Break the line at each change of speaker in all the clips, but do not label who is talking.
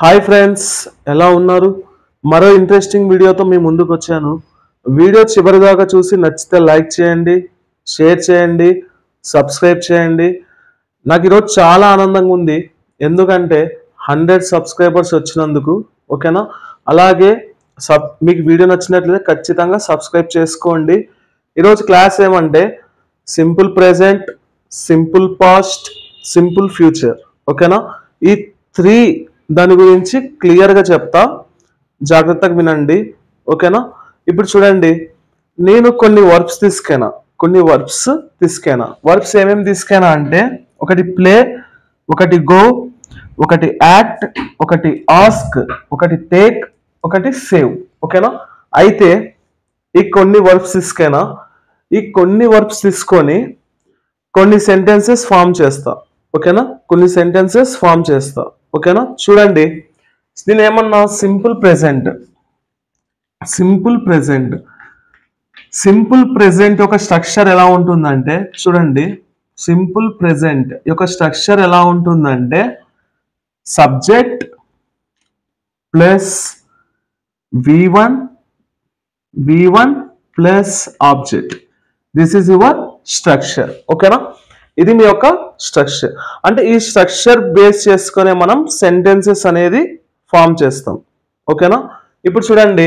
Hi friends, ఎలా ఉన్నారు? మరో ఇంట్రెస్టింగ్ వీడియోతో మీ ముందుకు వచ్చాను. వీడియో చివరిదాకా చూసి నచ్చితే లైక్ చేయండి, షేర్ చేయండి, సబ్స్క్రైబ్ చేయండి. నాకు ఈరోజు చాలా ఆనందంగా ఉంది, ఎందుకంటే 100 సబ్స్క్రైబర్స్ వచ్చినందుకు. ఓకేనా? అలాగే మీకు వీడియో నచ్చినట్లయితే ఖచ్చితంగా సబ్స్క్రైబ్ చేసుకోండి. ఈరోజు క్లాస్ ఏమంటే simple present, simple past, simple future. ఓకేనా? ఈ 3 దాని గురించి క్లియర్గా చెప్తా, జాగ్రత్తగా వినండి. ఓకేనా? ఇప్పుడు చూడండి, నేను కొన్ని వర్బ్స్ తీసుకెనా. వర్బ్స్ ఏమేమి తీసుకెనా అంటే ఒకటి ప్లే, ఒకటి గో, ఒకటి యాక్ట్, ఒకటి ఆస్క్, ఒకటి టేక్, ఒకటి సేవ్. ఓకేనా? అయితే ఈ కొన్ని వర్బ్స్ తీసుకొని కొన్ని సెంటెన్సెస్ ఫామ్ చేస్తా. ఓకేనా? కొన్ని సెంటెన్సెస్ ఫామ్ చేస్తా. ఓకేనా? చూడండి, నేను ఏమన్నా సింపుల్ ప్రెజెంట్ యొక్క స్ట్రక్చర్ ఎలా ఉంటుందంటే, చూడండి, సింపుల్ ప్రెజెంట్ యొక్క స్ట్రక్చర్ ఎలా ఉంటుందంటే subject plus V1 plus object. This is your structure. ఓకేనా? ఇది మీ యొక్క స్ట్రక్చర్. అంటే ఈ స్ట్రక్చర్ బేస్ చేసుకునే మనం సెంటెన్సెస్ అనేది ఫామ్ చేస్తాం. ఓకేనా? ఇప్పుడు చూడండి,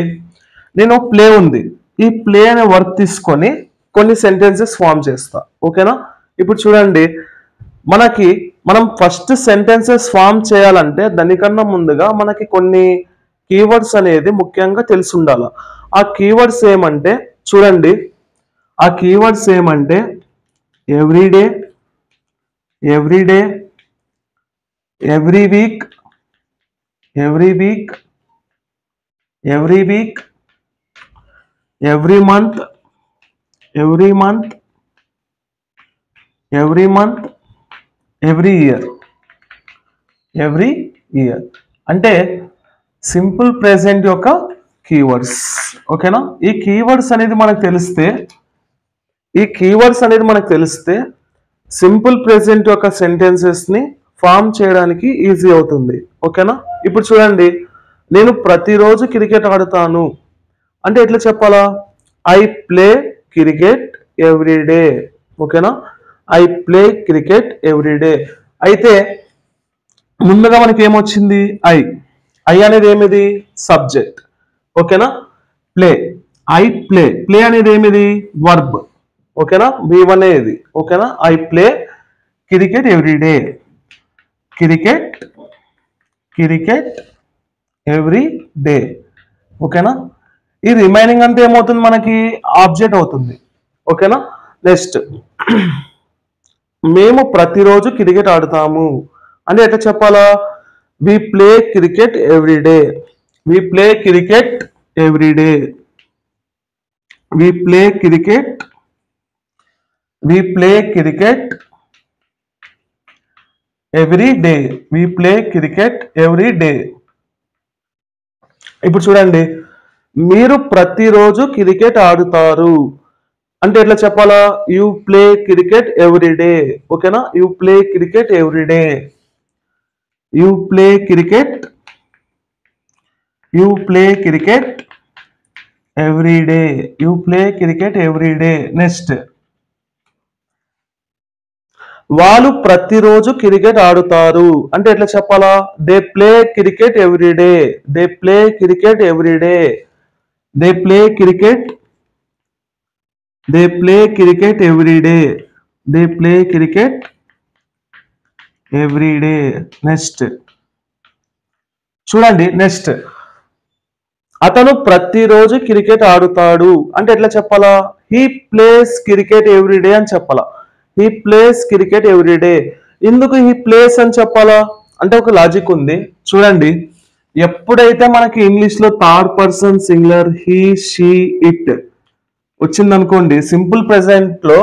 నేను ప్లే ఉంది, ఈ ప్లే అనే వర్క్ తీసుకొని కొన్ని సెంటెన్సెస్ ఫామ్ చేస్తా. ఓకేనా? ఇప్పుడు చూడండి, మనం ఫస్ట్ సెంటెన్సెస్ ఫామ్ చేయాలంటే దానికన్నా ముందుగా మనకి కొన్ని కీవర్డ్స్ అనేది ముఖ్యంగా తెలిసి ఉండాలి. ఆ కీవర్డ్స్ ఏమంటే, చూడండి, ఆ కీవర్డ్స్ ఏమంటే everyday, every week, every month, every year. అంటే సింపుల్ ప్రెజెంట్ యొక్క కీవర్డ్స్. ఓకేనా? ఈ కీవర్డ్స్ అనేది మనకు తెలిస్తే సింపుల్ ప్రెజెంట్ యొక్క సెంటెన్సెస్ ని ఫామ్ చేయడానికి ఈజీ అవుతుంది. ఓకేనా? ఇప్పుడు చూడండి, నేను ప్రతిరోజు క్రికెట్ ఆడుతాను అంటే ఎట్లా చెప్పాలా? I play cricket every day. ఓకేనా? I play cricket every day. అయితే ముందుగా మనకి ఏమొచ్చింది? ఐ అనేది ఏమిది? సబ్జెక్ట్. ఓకేనా? ప్లే, ఐ ప్లే అనేది ఏమిది? వర్బ్. ఓకేనా? V1 ఇది. ఓకేనా? I play cricket everyday, cricket every day. ఓకేనా? ఈ రిమైనింగ్ అంతా ఏమవుతుంది? మనకి ఆబ్జెక్ట్ అవుతుంది. ఓకేనా? నెక్స్ట్, మేము ప్రతిరోజు క్రికెట్ ఆడుతాము అంటే ఎట్లా చెప్పాలా? We play cricket every day, we play cricket every day, we play cricket every day, we play cricket every day. ఇప్పుడు చూడండి, మీరు ప్రతిరోజు క్రికెట్ ఆడుతారు అంటే ఎట్లా చెప్పాలా? You play cricket every day. ఓకేనా? You play cricket every day, you play cricket every day, you play cricket every day. Next, వాళ్ళు ప్రతిరోజు క్రికెట్ ఆడుతారు అంటే ఎట్లా చెప్పాలా? They play cricket every day, they play cricket every day, they play cricket every day, they play cricket every day. Next చూడండి, next, అతను ప్రతిరోజు cricket ఆడుతాడు అంటే ఎట్లా చెప్పాలా? హీ ప్లేస్ క్రికెట్ ఎవ్రీడే అని చెప్పాలా? He plays cricket everyday. ఎందుకు హీ ప్లేస్ అని చెప్పాలా అంటే ఒక లాజిక్ ఉంది. చూడండి, ఎప్పుడైతే మనకి ఇంగ్లీష్ లో third person singular he, she, it వచ్చిందనుకోండి, సింపుల్ ప్రెజెంట్ లో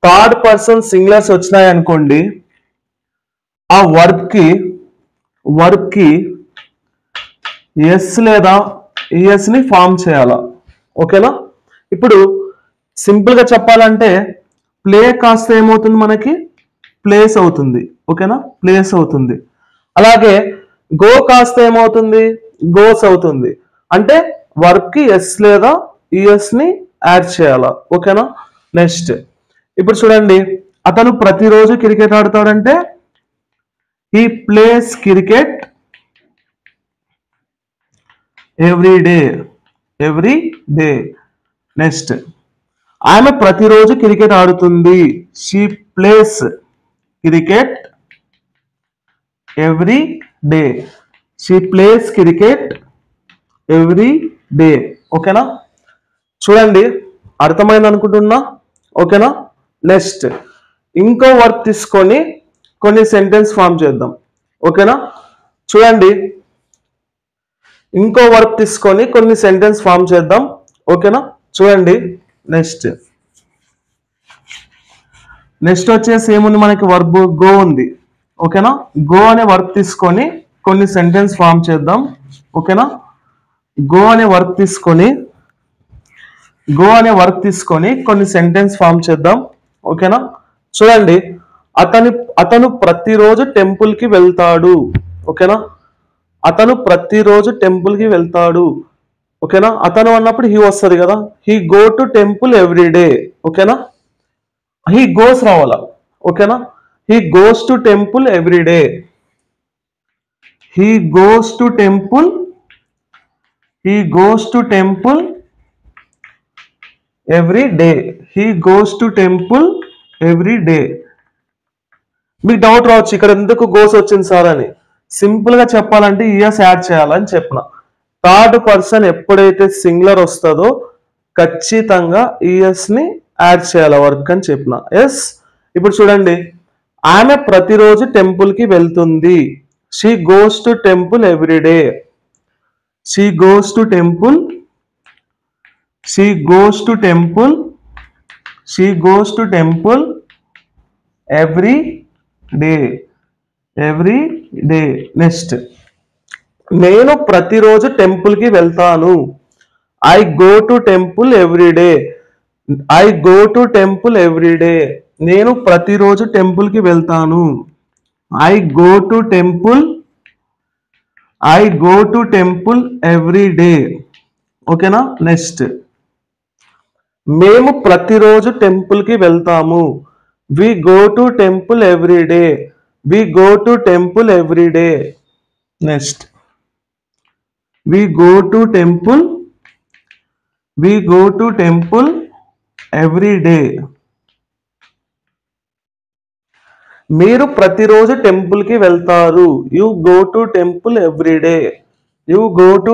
థర్డ్ పర్సన్ సింగులర్స్ వచ్చినాయి అనుకోండి, ఆ వర్బ్ కి ఎస్ లేదా ఈఎస్ ని ఫామ్ చేయాలా. ఓకేనా? ఇప్పుడు సింపుల్ గా చెప్పాలంటే ప్లే కాస్త ఏమవుతుంది? మనకి ప్లేస్ అవుతుంది. ఓకేనా? ప్లేస్ అవుతుంది. అలాగే గో కాస్త ఏమవుతుంది, గోస్ అవుతుంది. అంటే వర్క్ కి ఎస్ లేదా ఈఎస్ ని యాడ్ చేయాలా. ఓకేనా. నెక్స్ట్ ఇప్పుడు చూడండి, అతను ప్రతిరోజు క్రికెట్ ఆడతాడంటే he plays cricket every day. Every day. Next ఆమె ప్రతిరోజు క్రికెట్ ఆడుతుంది. She plays cricket every day. She plays cricket every day. ఓకేనా. చూడండి అర్థమైంది అనుకుంటున్నా. ఓకేనా. నెక్స్ట్ ఇంకో వర్క్ తీసుకొని కొన్ని సెంటెన్స్ ఫామ్ చేద్దాం. ఓకేనా. చూడండి ఇంకో వర్క్ తీసుకొని కొన్ని సెంటెన్స్ ఫామ్ చేద్దాం. ఓకేనా. చూడండి నెక్స్ట్ వచ్చేసి ఏముంది మనకి, వర్బ్ గో ఉంది. ఓకేనా. గో అనే వర్క్ తీసుకొని కొన్ని సెంటెన్స్ ఫామ్ చేద్దాం. ఓకేనా. గో అనే వర్క్ తీసుకొని కొన్ని సెంటెన్స్ ఫామ్ చేద్దాం. ఓకేనా. చూడండి అతను ప్రతిరోజు టెంపుల్ కి వెళ్తాడు. ఓకేనా. అతను ప్రతిరోజు టెంపుల్ కి వెళ్తాడు. ఓకేనా. అతను అన్నప్పుడు హీ వస్తుంది కదా, he go to temple every day. ఓకేనా. హీ గోస్ రావాలా. ఓకేనా. He goes to temple every day. He goes to temple every day. He goes to temple every day. మీకు డౌట్ రావచ్చు ఇక్కడ ఎందుకు గోస్ వచ్చింది సార్ అని. సింపుల్ గా చెప్పాలంటే ఈఎస్ యాడ్ చేయాలని చెప్పిన. థర్డ్ పర్సన్ ఎప్పుడైతే సింగులర్ వస్తుందో ఖచ్చితంగా ఈఎస్ ని యాడ్ చేయాలి వర్క్ అని చెప్పిన. ఎస్. ఇప్పుడు చూడండి ఆమె ప్రతిరోజు టెంపుల్ కి వెళ్తుంది. She goes to temple every day. She goes to temple every day. Next నేను ప్రతిరోజు టెంపుల్ కి వెళ్తాను. I go to temple every day. నేను ప్రతిరోజు టెంపుల్ కి వెళ్తాను. I go to temple every day. ఓకేనా. నెక్స్ట్ మేము ప్రతిరోజు టెంపుల్ కి వెళ్తాము. We go to temple every day. Next we go to temple every day. మీరు ప్రతిరోజు టెంపుల్ కి వెళ్తారు. You go to temple every day. You go to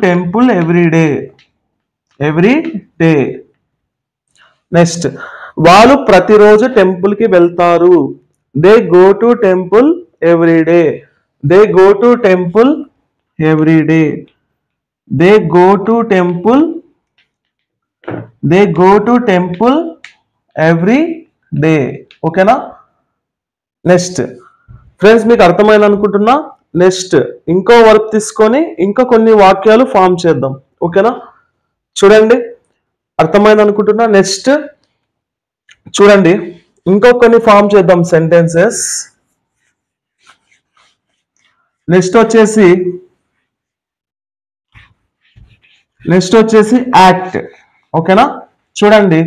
temple every day. Next వాళ్ళు ప్రతిరోజు టెంపుల్ కి వెళ్తారు. They go to temple every day. Every day. ఓకేనా. Next friends మీకు అర్థమైంది అనుకుంటున్నా. నెక్స్ట్ ఇంకో వర్క్ తీసుకొని ఇంకా కొన్ని వాక్యాలు ఫామ్ చేద్దాం. ఓకేనా. చూడండి అర్థమైంది అనుకుంటున్నా. నెక్స్ట్ చూడండి ఇంకో కొన్ని ఫామ్ చేద్దాం సెంటెన్సెస్. నెక్స్ట్ వచ్చేసి యాక్ట్. ఓకేనా. చూడండి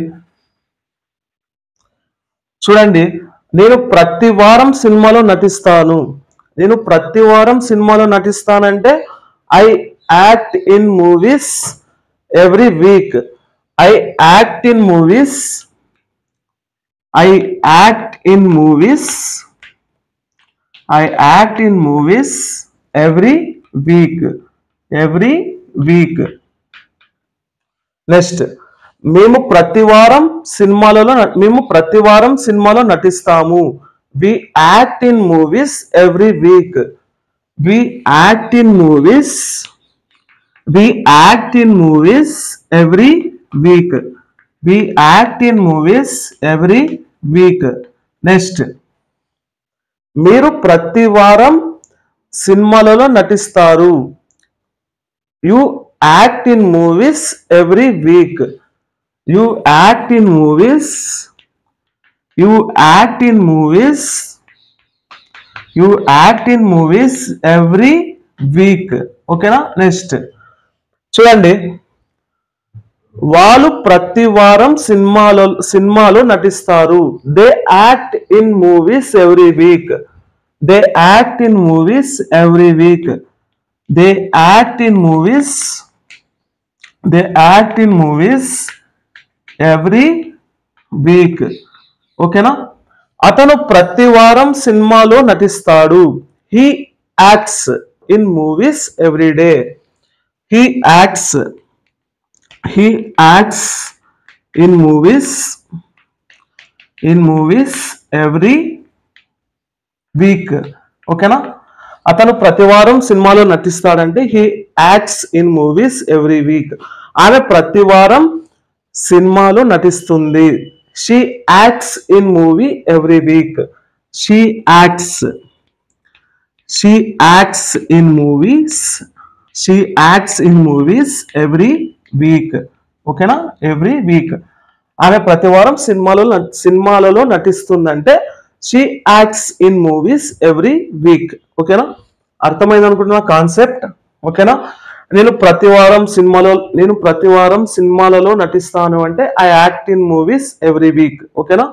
నేను ప్రతి వారం సినిమాలో నటిస్తానంటే I act in movies every week. I act in movies every week. Next మేము ప్రతి వారం సినిమాలో నటిస్తాము. We act in movies every week. Next మీరు ప్రతి వారం సినిమాలలో నటిస్తారు. You act in movies every week. You act in movies, you act in movies every week. ఓకేనా. నెక్స్ట్ చూడండి, వాళ్ళు ప్రతి వారం సినిమాలో నటిస్తారు. They act in movies every week. They act in movies every week. They act in movies, they act in movies every week. ఓకేనా. అతను ప్రతి వారం సినిమాలో నటిస్తాడు. He acts in movies every day. He acts, he acts in movies every week. ఓకేనా. అతను ప్రతి వారం సినిమాలో నటిస్తాడంటే he acts in movies every week. ఆమె ప్రతి వారం సినిమాలో నటిస్తుంది. she acts in movie every week. she acts in movies, she acts in movies every week. ఓకేనా. Every week. ఆమె ప్రతి వారం సినిమాలలో నటిస్తుందంటే she acts in movies every week. ఓకేనా. అర్థమైంది అనుకుంటున్నా కాన్సెప్ట్. ఓకేనా. నేను ప్రతి వారం సినిమాలలో నటిస్తాను అంటే I act in movies every week. ఓకేనా.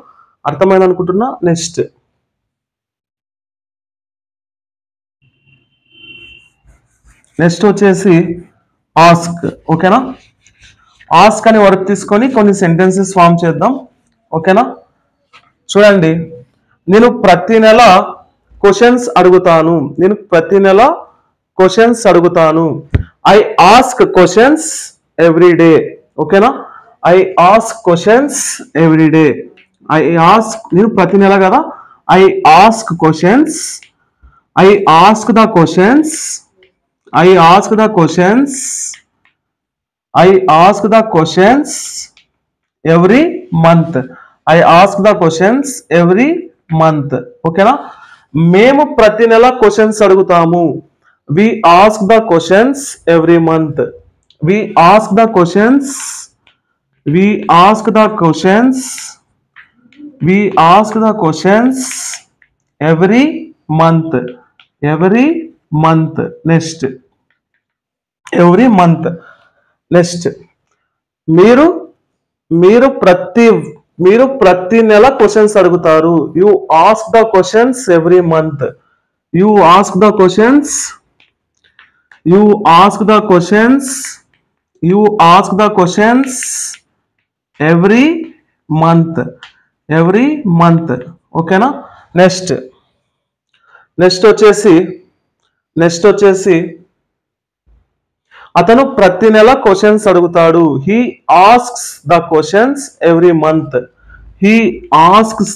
అర్థమైంది అనుకుంటున్నా. నెక్స్ట్ వచ్చేసి ఆస్క్. ఓకేనా. ఆస్క్ అని వర్క్ తీసుకొని కొన్ని సెంటెన్సెస్ ఫామ్ చేద్దాం. ఓకేనా. చూడండి, నేను ప్రతి నెల క్వశ్చన్స్ అడుగుతాను. I ask questions every day. ఓకేనా. I ask questions every day. నేను ప్రతి నెల కదా. I ask questions, I ask the questions, I ask the questions every month. I ask the questions every month. ఓకేనా. మేము ప్రతి నెల క్వశ్చన్స్ అడుగుతాము. We ask the questions every month. We ask the questions every month. Next every month. Next మీరు ప్రతి నెల questions అడుగుతారు. You ask the questions every month. You ask the questions every month. ఓకేనా. నెక్స్ట్ వచ్చేసి అతను ప్రతి నెల క్వశ్చన్స్ అడుగుతాడు. He asks the questions every month. He asks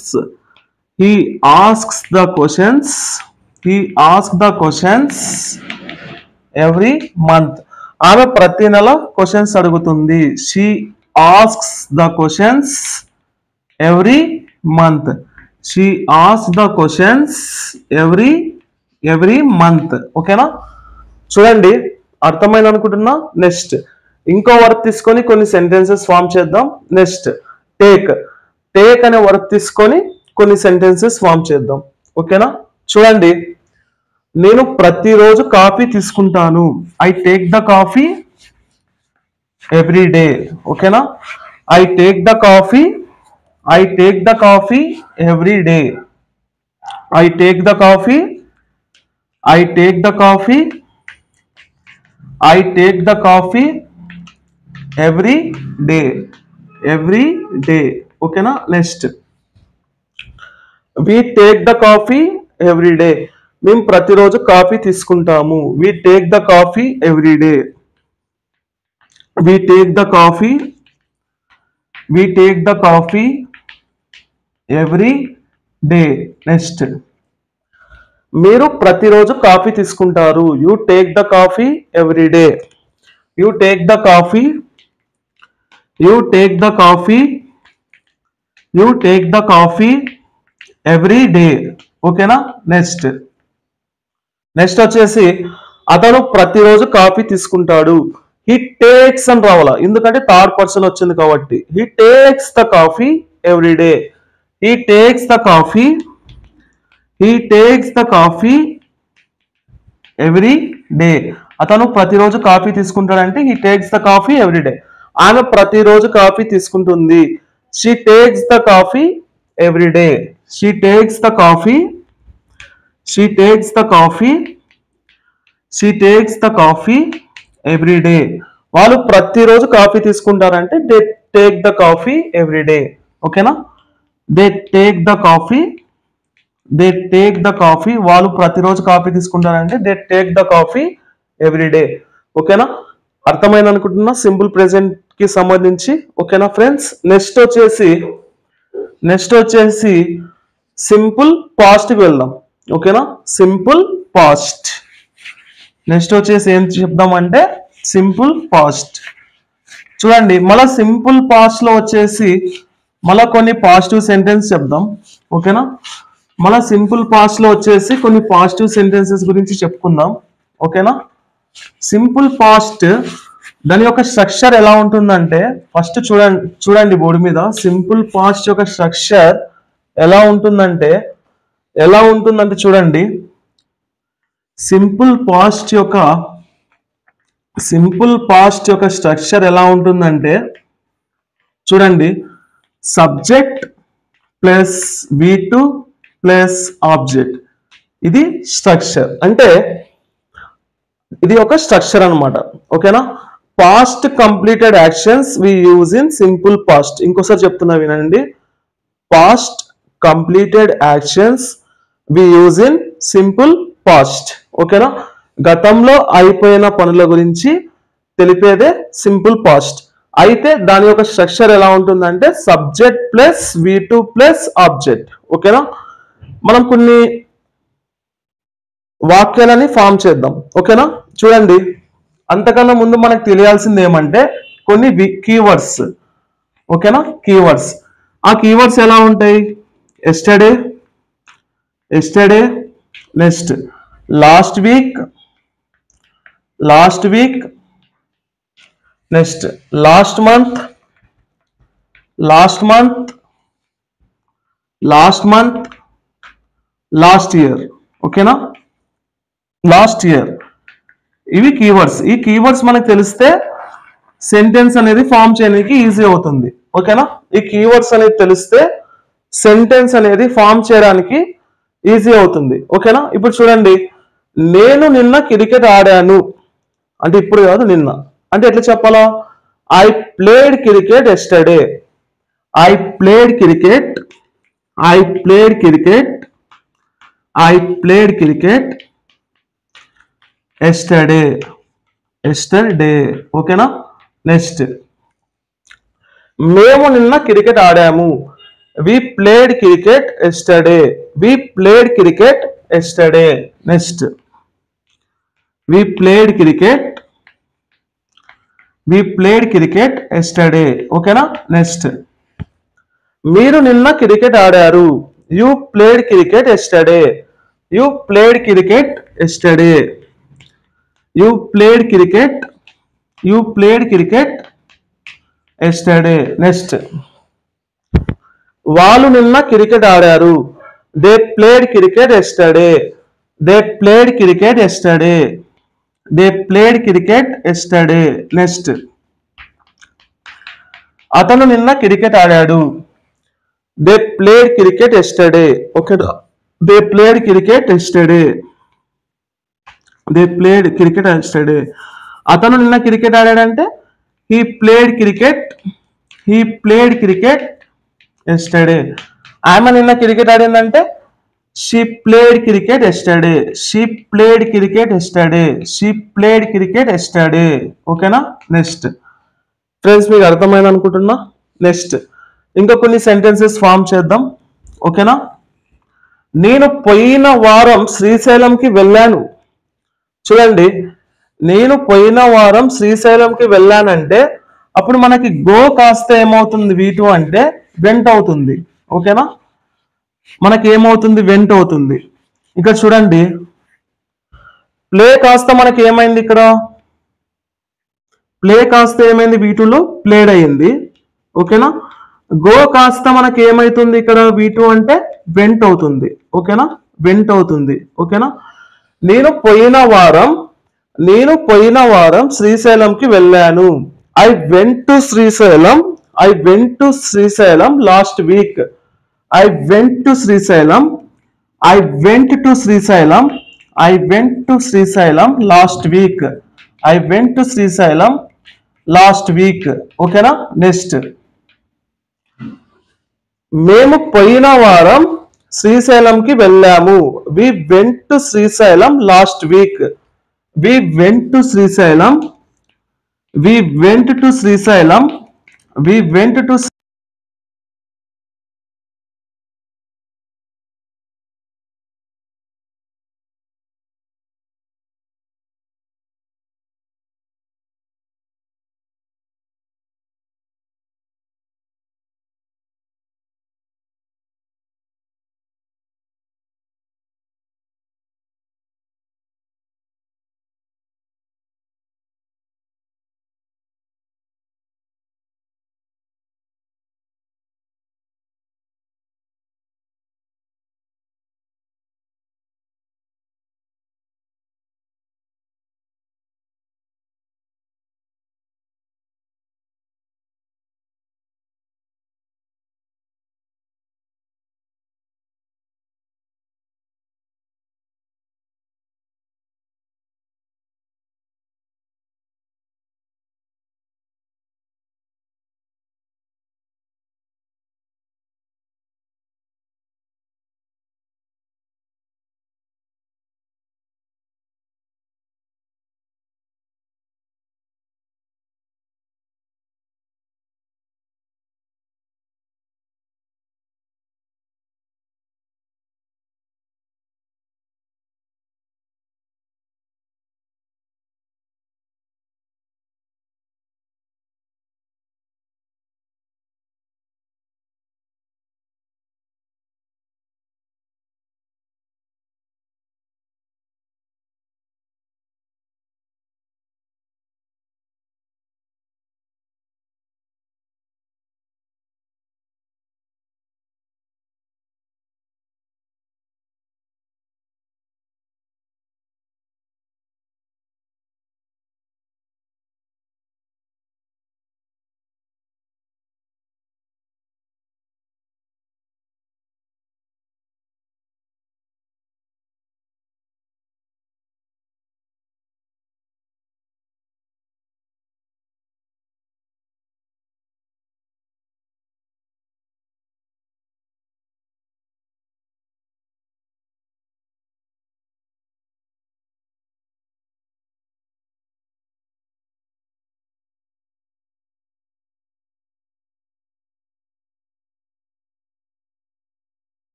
the questions every month. ఆమె ప్రతి నెల క్వశ్చన్స్ అడుగుతుంది. She asks the questions every month. She asks the questions every month. ఓకేనా. చూడండి, అర్థమైంది అనుకుంటున్నా. నెక్స్ట్ ఇంకో వర్క్ తీసుకొని కొన్ని సెంటెన్సెస్ ఫామ్ చేద్దాం. నెక్స్ట్ టేక్ అనే వర్క్ తీసుకొని కొన్ని సెంటెన్సెస్ ఫామ్ చేద్దాం. ఓకేనా. చూడండి, నేను ప్రతిరోజు కాఫీ తీసుకుంటాను. I take the coffee every day. ఓకేనా. I take the coffee every day. I take the coffee every day. ఓకేనా. Next we take the coffee every day. మేము ప్రతిరోజు కాఫీ తీసుకుంటాము. We take the coffee every day. We take the coffee every day. Next మీరు ప్రతిరోజు coffee తీసుకుంటారు. You take the coffee every day. You take the coffee every day. ఓకేనా. Next వచ్చేసి అతను ప్రతిరోజు కాఫీ తీసుకుంటాడు. హీ టేక్స్ అని రావాలా, ఎందుకంటే థర్డ్ పర్సన్ వచ్చింది కాబట్టి. He takes the coffee every day. he takes the coffee every day. అతను ప్రతిరోజు coffee తీసుకుంటాడంటే he takes the coffee every day. ఆమె ప్రతిరోజు కాఫీ తీసుకుంటుంది. she takes the coffee every day. she takes the coffee every day. వాళ్ళు ప్రతిరోజు coffee తీసుకుంటారంటే they take the coffee every day. ఓకేనా, they take the coffee వాళ్ళు ప్రతిరోజు coffee తీసుకుంటారంటే they take the coffee every day. ఓకేనా, అర్థమైంది అనుకుంటున్నా simple present కి సంబంధించి. ఓకేనా ఫ్రెండ్స్, నెక్స్ట్ వచ్చేసి సింపుల్ పాస్ట్ కి వెళ్దాం. ఓకేనా, సింపుల్ పాస్ట్. నెక్స్ట్ వచ్చేసి ఏం చెప్దామంటే సింపుల్ పాస్ట్. చూడండి, మళ్ళీ సింపుల్ పాస్ట్ లో వచ్చేసి మళ్ళీ కొన్ని పాజిటివ్ సెంటెన్స్ చెప్దాం. ఓకేనా, మళ్ళీ సింపుల్ పాస్ట్ లో వచ్చేసి కొన్ని పాజిటివ్ సెంటెన్సెస్ గురించి చెప్పుకుందాం. ఓకేనా, సింపుల్ పాస్ట్ దాని యొక్క స్ట్రక్చర్ ఎలా ఉంటుందంటే ఫస్ట్ చూడండి బోర్డు మీద సింపుల్ పాస్ట్ యొక్క స్ట్రక్చర్ ఎలా ఉంటుందంటే చూడండి, సింపుల్ పాస్ట్ యొక్క స్ట్రక్చర్ ఎలా ఉంటుందంటే చూడండి, subject plus V2 plus object. ఇది స్ట్రక్చర్, అంటే ఇది ఒక స్ట్రక్చర్ అన్నమాట. ఓకేనా, past completed actions we use in simple past. ఇంకోసారి చెప్తున్నా వినండి, past completed actions we use in simple past. ఓకేనా, గతంలో అయిపోయిన పనుల గురించి తెలిపేదే సింపుల్ పాస్ట్. అయితే దాని యొక్క స్ట్రక్చర్ ఎలా ఉంటుందంటే subject plus V2 plus object. ఓకేనా, మనం కొన్ని వాక్యాలని ఫామ్ చేద్దాం. ఓకేనా, చూడండి, అంతకన్నా ముందు మనకు తెలియాల్సింది ఏమంటే కొన్ని కీవర్డ్స్. ఓకేనా, కీవర్డ్స్. ఆ కీవర్డ్స్ ఎలా ఉంటాయి? Yesterday, next last week, next last month, last year. ఓకేనా, లాస్ట్ ఇయర్. ఇవి కీవర్డ్స్. ఈ కీవర్డ్స్ మనకు తెలిస్తే సెంటెన్స్ అనేది ఫామ్ చేయడానికి ఈజీ అవుతుంది. ఓకేనా, ఈ కీవర్డ్స్ అనేది తెలిస్తే సెంటెన్స్ అనేది ఫామ్ చేయడానికి ఈజీ అవుతుంది. ఓకేనా, ఇప్పుడు చూడండి, నేను నిన్న క్రికెట్ ఆడాను అంటే ఇప్పుడు కాదు, నిన్న. అంటే ఎట్లా చెప్పాలా? I played cricket yesterday. I played cricket yesterday. ఓకేనా, నెక్స్ట్ మేము నిన్న క్రికెట్ ఆడాము. We played cricket yesterday. Next we played cricket yesterday. ఓకేనా, నెక్స్ట్ మీరు నిన్న క్రికెట్ ఆడారు. You played cricket yesterday. Next వాళ్ళు నిన్న క్రికెట్ ఆడారు. They played cricket yesterday. Next అతను నిన్న క్రికెట్ ఆడాడు. They played cricket yesterday. Okay, they played cricket yesterday. అతను నిన్న క్రికెట్ ఆడాడంటే హీ ప్లేడ్ క్రికెట్ ఎస్టర్డే. ఆమె నిన్న క్రికెట్ ఆడిందంటే షీ ప్లేడ్ క్రికెట్ ఎస్టర్డే. ఓకేనా, నెక్స్ట్ ఫ్రెండ్స్, మీకు అర్థమైంది అనుకుంటున్నా. నెక్స్ట్ ఇంకా కొన్ని సెంటెన్సెస్ ఫామ్ చేద్దాం. ఓకేనా, నేను పోయిన వారం శ్రీశైలంకి వెళ్ళాను. చూడండి, నేను పోయిన వారం శ్రీశైలంకి వెళ్ళానంటే అప్పుడు మనకి గో కాస్త ఏమవుతుంది? V2 అంటే వెంట్ అవుతుంది. ఓకేనా, మనకి ఏమవుతుంది? వెంట్ అవుతుంది. ఇక్కడ చూడండి, ప్లే కాస్త మనకి ఏమైంది? ఇక్కడ ప్లే కాస్త ఏమైంది? V2లో ప్లేడ్ అయ్యింది. ఓకేనా, గో కాస్త మనకి ఏమైతుంది ఇక్కడ V2 అంటే వెంట్ అవుతుంది. ఓకేనా, వెంట్ అవుతుంది. ఓకేనా, నేను పోయిన వారం శ్రీశైలంకి వెళ్ళాను. I went to Srisailam last week. I went to Srisailam last week. ఓకేనా, నెక్స్ట్ మేము పోయిన వారం శ్రీశైలంకి వెళ్ళాము. We went to Srisailam last week. We went to Srisailam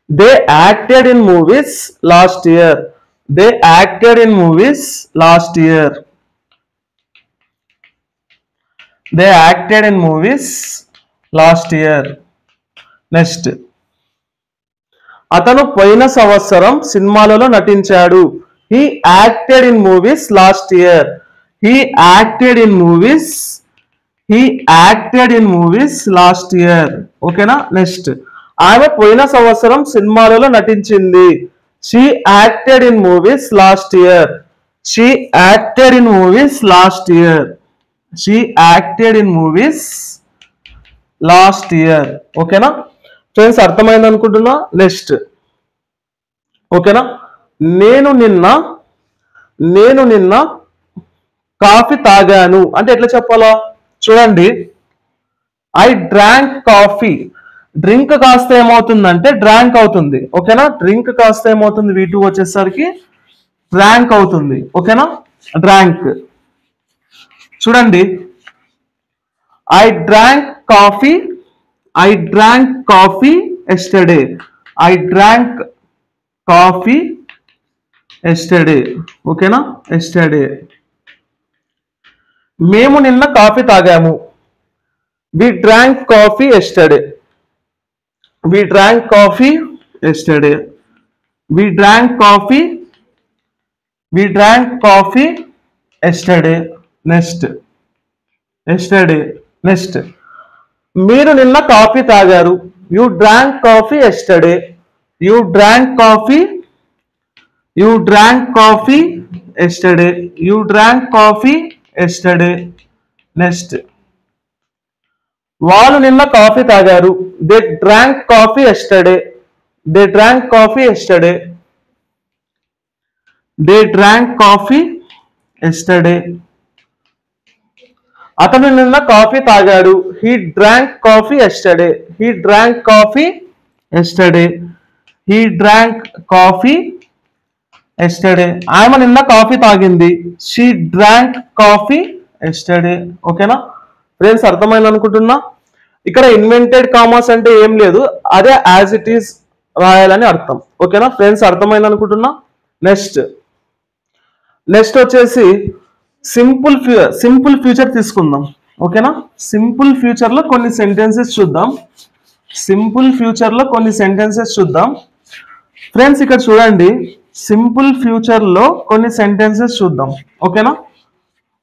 They acted in movies last year. They acted in movies last year. They acted in movies last year. Next. అతను పోయిన సంవత్సరం సినిమాలలో నటించాడు. He acted in movies last year. He acted in movies. He acted in movies last year. ఓకేనా, next. ఆమె పోయిన సంవత్సరం సినిమాలలో నటించింది. She acted in movies last year. She acted in movies last year. She acted in movies last year. ఓకేనా friends, అర్థమైంది అనుకుంటున్నా. Next ఓకేనా, నేను నిన్న కాఫీ తాగాను అంటే ఎట్లా చెప్పాలా చూడండి. I drank coffee. డ్రింక్ కాస్త ఏమవుతుందంటే డ్రాంక్ అవుతుంది. ఓకేనా, డ్రింక్ కాస్త ఏమవుతుంది V2 వచ్చేసరికి డ్రాంక్ అవుతుంది. ఓకేనా, డ్రాంక్. చూడండి, I drank coffee. I drank coffee yesterday. I drank coffee yesterday. ఓకేనా, ఎస్టర్డే. మేము నిన్న కాఫీ తాగాము. We drank coffee yesterday. We drank coffee yesterday. We drank coffee. We drank coffee yesterday. Next yesterday. Next, మీరు నిన్న coffee తాగారు. You drank coffee yesterday. You drank coffee. You drank coffee yesterday. You drank coffee yesterday. Next, వాళ్ళు నిన్న coffee తాగారు. They drank coffee yesterday. They drank coffee yesterday. They drank coffee yesterday. అతను నిన్న coffee తాగాడు. He drank coffee yesterday. He drank coffee yesterday. He drank coffee yesterday. ఆమె నిన్న coffee తాగింది. She drank coffee yesterday. ఓకేనా friends, అర్థమైంది అనుకుంటున్నా. ఇక్కడ ఇన్వెంటెడ్ కామర్స్ అంటే ఏం లేదు, అదే యాజ్ ఇట్ ఈస్ రాయాలని అర్థం. ఓకేనా ఫ్రెండ్స్, అర్థమైంది అనుకుంటున్నా. నెక్స్ట్ వచ్చేసి సింపుల్ ఫ్యూచర్ తీసుకుందాం. ఓకేనా, సింపుల్ ఫ్యూచర్ లో కొన్ని సెంటెన్సెస్ చూద్దాం. సింపుల్ ఫ్యూచర్ లో కొన్ని సెంటెన్సెస్ చూద్దాం ఫ్రెండ్స్. ఇక్కడ చూడండి, సింపుల్ ఫ్యూచర్ లో కొన్ని సెంటెన్సెస్ చూద్దాం. ఓకేనా,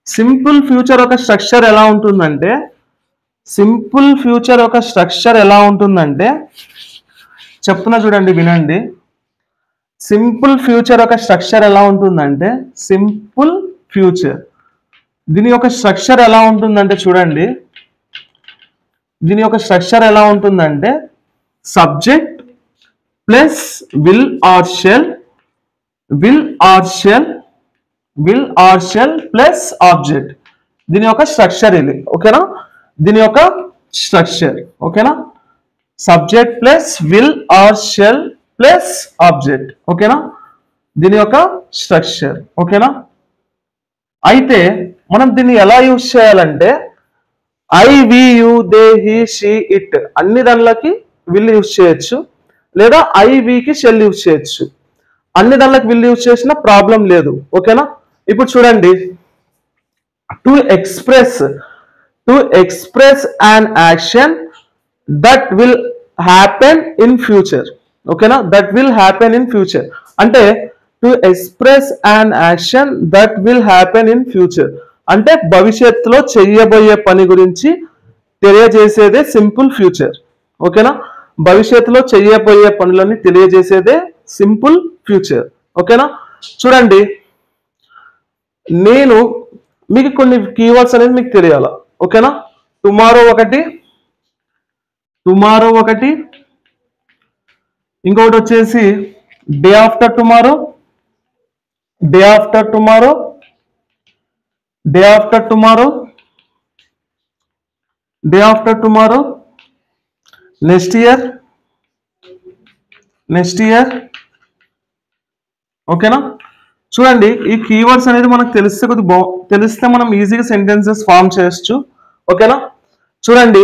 సింపుల్ ఫ్యూచర్ ఒక స్ట్రక్చర్ ఎలా ఉంటుందంటే చెప్తున్నా చూడండి, వినండి. సింపుల్ ఫ్యూచర్ ఒక స్ట్రక్చర్ ఎలా ఉంటుందంటే సింపుల్ ఫ్యూచర్ దీని యొక్క స్ట్రక్చర్ ఎలా ఉంటుందంటే చూడండి, దీని యొక్క స్ట్రక్చర్ ఎలా ఉంటుందంటే subject plus will or shall. Will or shall plus object. దీని యొక్క స్ట్రక్చర్ ఇది. ఓకేనా, దీని యొక్క స్ట్రక్చర్. ఓకేనా, subject plus will or shall plus object. ఓకేనా, దీని యొక్క స్ట్రక్చర్. ఓకేనా, అయితే మనం దీన్ని ఎలా యూజ్ చేయాలంటే I we you they he she it అన్ని దానిలకి విల్ యూజ్ చేయొచ్చు, లేదా ఐ వికి షెల్ యూజ్ చేయొచ్చు. అన్ని దానిలకి విల్ యూజ్ చేసిన ప్రాబ్లం లేదు. ఓకేనా, ఇప్పుడు చూడండి, to express an action that will happen in future. ఓకేనా, that will happen in future అంటే to express an action that will happen in future అంటే భవిష్యత్తులో చెయ్యబోయే పని గురించి తెలియజేసేదే సింపుల్ ఫ్యూచర్. ఓకేనా, భవిష్యత్తులో చెయ్యబోయే పనులని తెలియజేసేదే సింపుల్ ఫ్యూచర్. ఓకేనా, చూడండి, నేను మీకు కొన్ని కీవర్డ్స్ అనేది మీకు తెలియాల. ఓకేనా, టుమారో ఒకటి, ఇంకొకటి వచ్చేసి day after tomorrow, day after tomorrow, day after tomorrow, day after tomorrow, next year, ఓకేనా. చూడండి, ఈ కీవర్డ్స్ అనేది మనకు తెలిస్తే మనం ఈజీగా సెంటెన్సెస్ ఫామ్ చేయొచ్చు. ఓకేనా, చూడండి,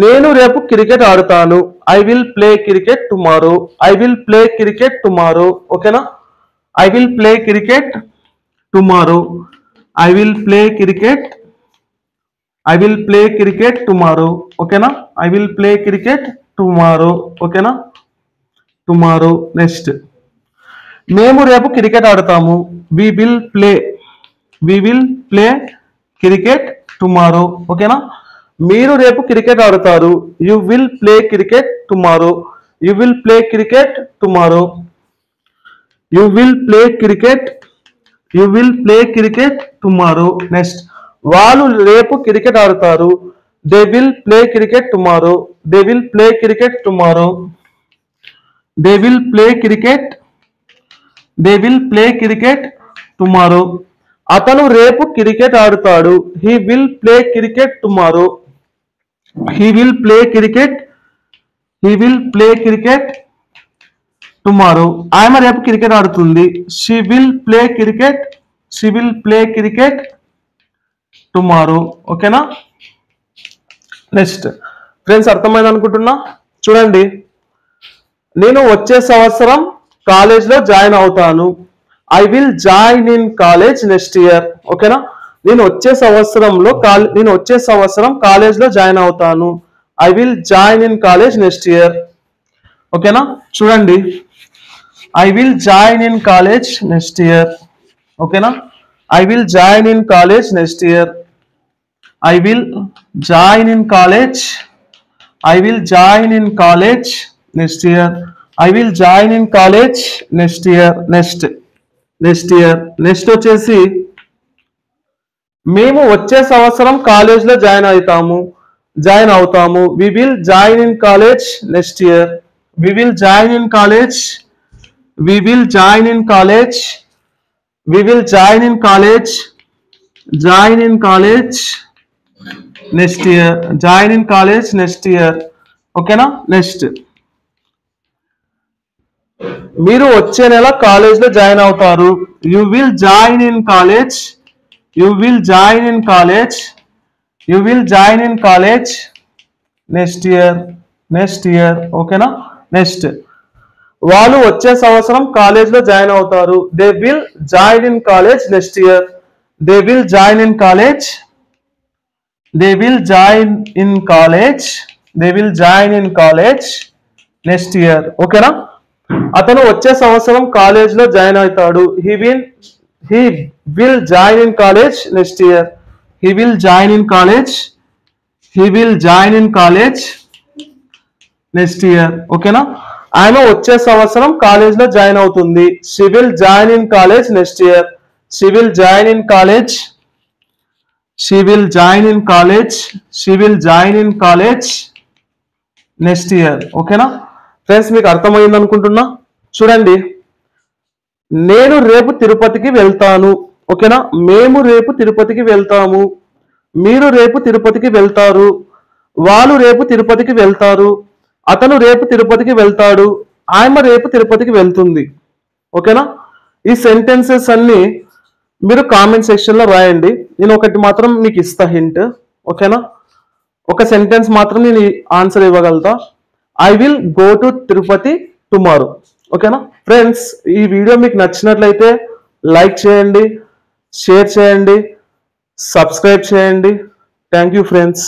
నేను రేపు క్రికెట్ ఆడుతాను. I will play cricket tomorrow. I will play cricket tomorrow. ఓకేనా, I will play cricket tomorrow. I will play cricket. I will play cricket tomorrow. ఓకేనా, I will play cricket tomorrow. ఓకేనా, tomorrow. Next, మేము రేపు cricket ఆడతాము. We will play cricket tomorrow. ఓకేనా, మీరు రేపు cricket ఆడుతారు. You will play cricket tomorrow. You will play cricket tomorrow. You will play cricket, you will play cricket tomorrow. Next, వాళ్ళు రేపు క్రికెట్ ఆడతారు. They will play cricket tomorrow, they will play cricket tomorrow, they will play cricket, they will play cricket tomorrow. అతను రేపు cricket ఆడుతాడు. He will play cricket tomorrow, he will play cricket, he will play cricket tomorrow. ఆమె రేపు cricket ఆడుతుంది. She will play cricket, she will play cricket tomorrow. ఓకేనా. Next friends, అర్థమైంది అనుకుంటున్నా. చూడండి, నేను వచ్చే సంవత్సరం కాలేజ్లో జాయిన్ అవుతాను. I will join in college next year. ఓకేనా. నేను వచ్చే సంవత్సరం కాలేజ్లో జాయిన్ అవుతాను. I will join in college next year. ఓకేనా. చూడండి, I will join in college next year. ఓకేనా. I will join in college next year. I will join in college, I will join in college next year. I will join in college next year. Next year. Next వచ్చేసి, మేము వచ్చే సంవత్సరం కాలేజ్లో join అవుతాము. We will join in college next year. We will join in college, we will join in college, we will join in college, join in college next year, join in college next year. ఓకేనా. Next, మీరు వచ్చే నెల కాలేజ్లో join అవుతారు. You will join in college, you will join in college, you will join in college next year, next year. ఓకేనా. Next, వాళ్ళు వచ్చే సంవత్సరం కాలేజ్లో జాయిన్ అవుతారు. They will join in college next year. They will join in college, they will join in college, they will join in college next year. ఓకేనా. అతను వచ్చే సంవత్సరం కాలేజ్లో జాయిన్ అవుతాడు. He will join in college next year. He will join in college, he will join in college next year. ఓకేనా. ఆమె వచ్చే సంవత్సరం కాలేజ్లో జాయిన్ అవుతుంది. She will join in college next year. She will join in college, she will join in college, she will join in college next year. ఓకేనా. Friends, మీకు అర్థమైంది అనుకుంటున్నా. చూడండి, నేను రేపు తిరుపతికి వెళ్తాను. ఓకేనా. మేము రేపు తిరుపతికి వెళ్తాము. మీరు రేపు తిరుపతికి వెళ్తారు. వాళ్ళు రేపు తిరుపతికి వెళ్తారు. అతను రేపు తిరుపతికి వెళ్తాడు. ఆమె రేపు తిరుపతికి వెళ్తుంది. ఓకేనా. ఈ సెంటెన్సెస్ అన్ని మీరు కామెంట్ సెక్షన్లో రాయండి. నేను ఒకటి మాత్రం మీకు ఇస్తా హింట్. ఓకేనా. ఒక సెంటెన్స్ మాత్రం నేను ఆన్సర్ ఇవ్వగలుగుతా. I will go to Tirupati tomorrow. ఓకేనా. ఫ్రెండ్స్, ఈ వీడియో మీకు నచ్చినట్లయితే లైక్ చేయండి, షేర్ చేయండి, సబ్స్క్రైబ్ చేయండి. Thank you friends.